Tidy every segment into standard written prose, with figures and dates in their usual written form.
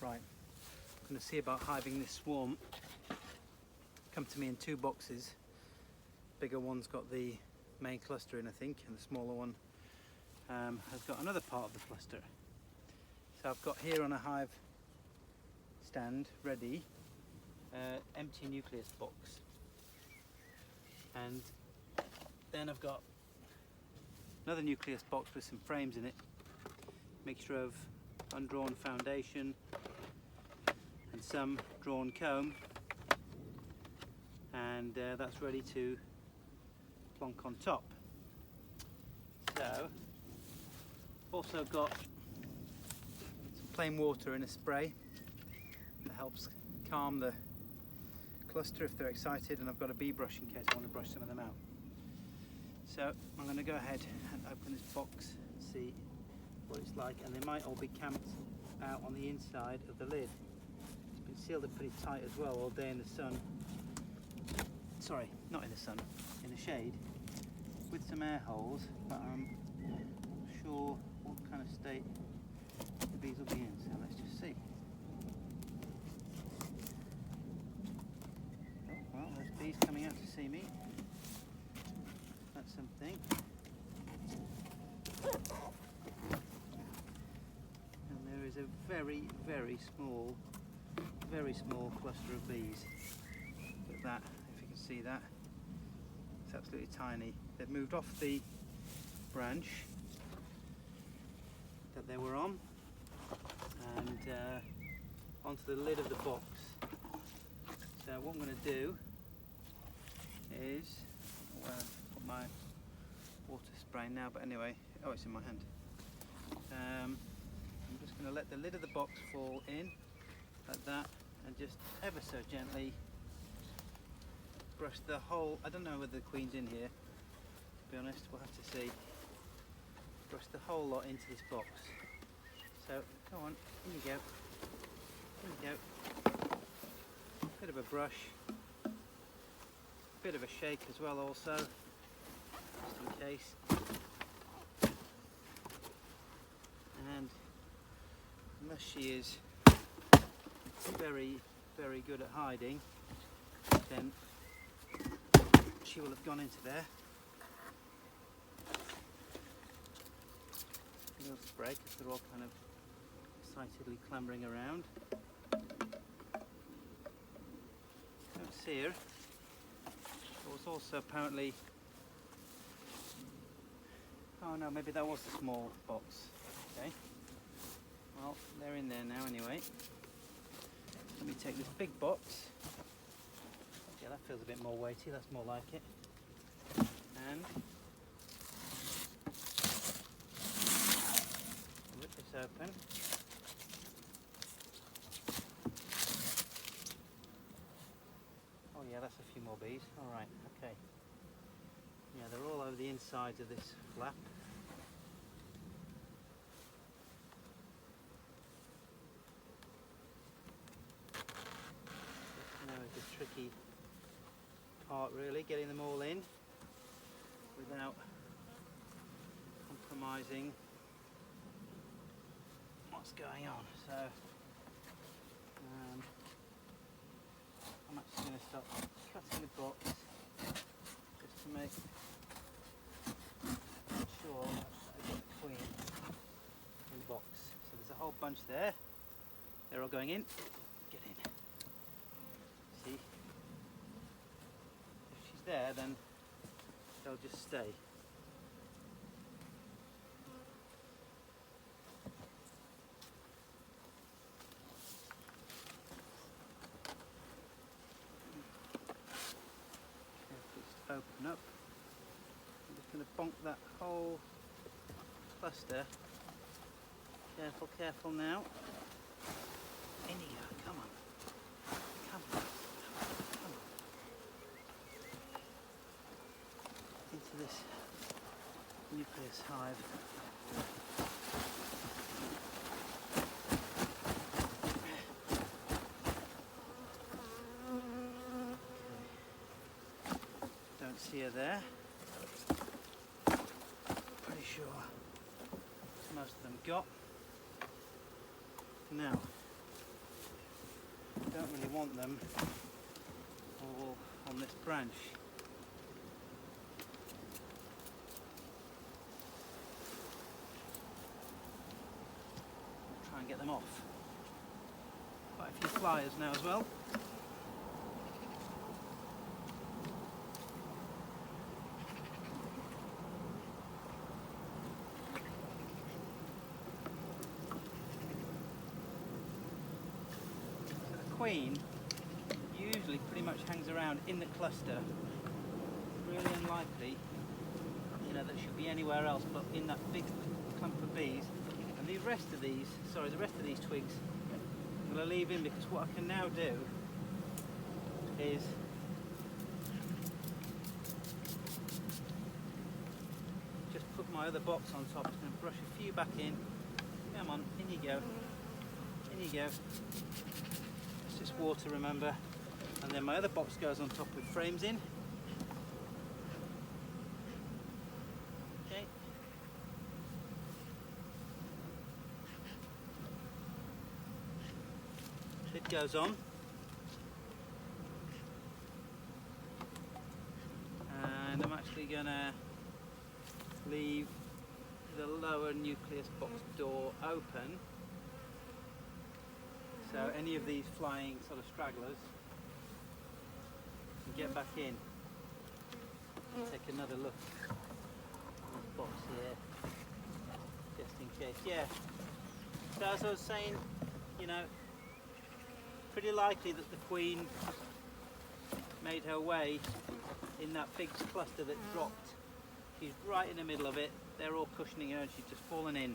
Right, I'm going to see about hiving this swarm. Come to me in 2 boxes. Bigger one's got the main cluster in, I think, and the smaller one has got another part of the cluster. So I've got here on a hive stand ready, empty nucleus box, and then I've got another nucleus box with some frames in it, mixture of undrawn foundation and some drawn comb, and that's ready to plonk on top. So I've also got some plain water in a spray that helps calm the cluster if they're excited, and I've got a bee brush in case I want to brush some of them out. So I'm going to go ahead and open this box and see what it's like, and they might all be camped out on the inside of the lid. It's been sealed up pretty tight as well all day in the sun. Sorry, not in the sun, in the shade, with some air holes, but I'm not sure what kind of state the bees will be in, so let's just see. Oh, well, there's bees coming out to see me. That's something. And there is a very, very small cluster of bees. Look at that, if you can see that. It's absolutely tiny. They've moved off the branch that they were on and onto the lid of the box. So what I'm going to do is, well, I've got my water spray now, but anyway, oh, it's in my hand. I'm just going to let the lid of the box fall in like that, and just ever so gently brush the whole, I don't know whether the queen's in here, to be honest, we'll have to see. Brush the whole lot into this box. So, go on, in you go. In you go. Bit of a brush. Bit of a shake as well also, just in case. And unless she is very, very good at hiding, then she will have gone into there. A little spray because they're all kind of excitedly clambering around. Don't see her. There was also apparently, oh no, maybe that was the small box. Okay, well, they're in there now anyway. Let me take this big box. Yeah, that feels a bit more weighty, that's more like it. And rip this open. Oh yeah, that's a few more bees. Alright, okay. Yeah, they're all over the insides of this flap. Now is the tricky part really, getting them all in without compromising what's going on. So I'm actually going to start cutting the box just to make sure I get the queen in the box. So there's a whole bunch there. They're all going in. Get in. See? If she's there, then they'll just stay. Open up. I'm just going to bonk that whole cluster. Careful, careful now. In you go, come on. Come on. Come on. Into this nucleus hive. See her there. Pretty sure most of them got. Now, I don't really want them all on this branch. I'll try and get them off. Quite a few flyers now as well. Queen usually pretty much hangs around in the cluster. Really unlikely, that should be anywhere else but in that big clump of bees. And the rest of these twigs I'm going to leave in, because what I can now do is just put my other box on top. Just going to brush a few back in. Come on, in you go. In you go. It's just water, remember, and then my other box goes on top with frames in. Okay. Lid goes on, and I'm actually gonna leave the lower nucleus box door open, so any of these flying sort of stragglers can get back in. Take another look at this box here, just in case. Yeah, so as I was saying, pretty likely that the queen made her way in that big cluster that dropped. She's right in the middle of it. They're all cushioning her and she's just fallen in.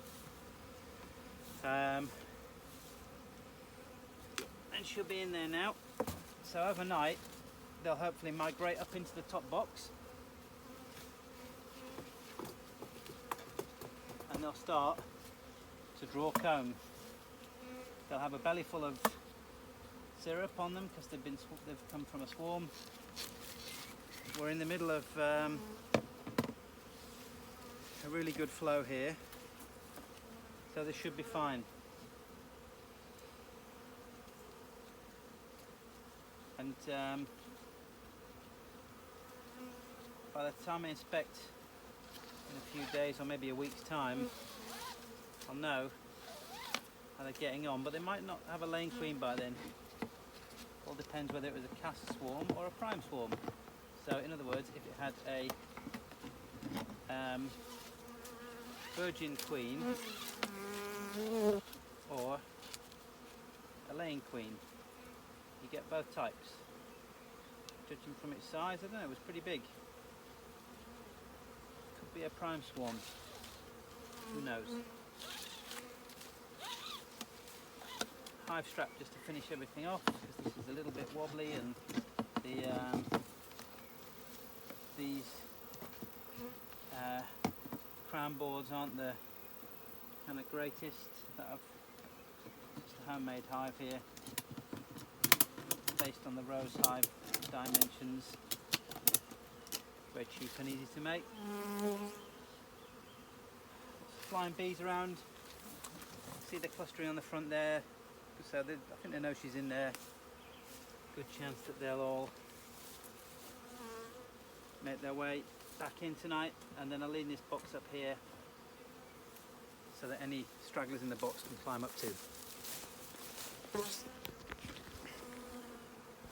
And she'll be in there now. So overnight they'll hopefully migrate up into the top box and they'll start to draw comb. They'll have a belly full of syrup on them because they've come from a swarm. We're in the middle of a really good flow here, so this should be fine. And by the time I inspect in a few days or maybe a week's time, I'll know how they're getting on, but they might not have a laying queen by then. All depends whether it was a cast swarm or a prime swarm. So in other words, if it had a virgin queen or a laying queen, you get both types. Judging from its size, I don't know, it was pretty big. Could be a prime swarm, who knows. Hive strap just to finish everything off, because this is a little bit wobbly and these crown boards aren't the kind of greatest. Just a homemade hive here, based on the rose hive dimensions. Very cheap and easy to make. Flying bees around. See the clustering on the front there. So I think they know she's in there. Good chance that they'll all make their way back in tonight, and then I'll leave this box up here so that any stragglers in the box can climb up too.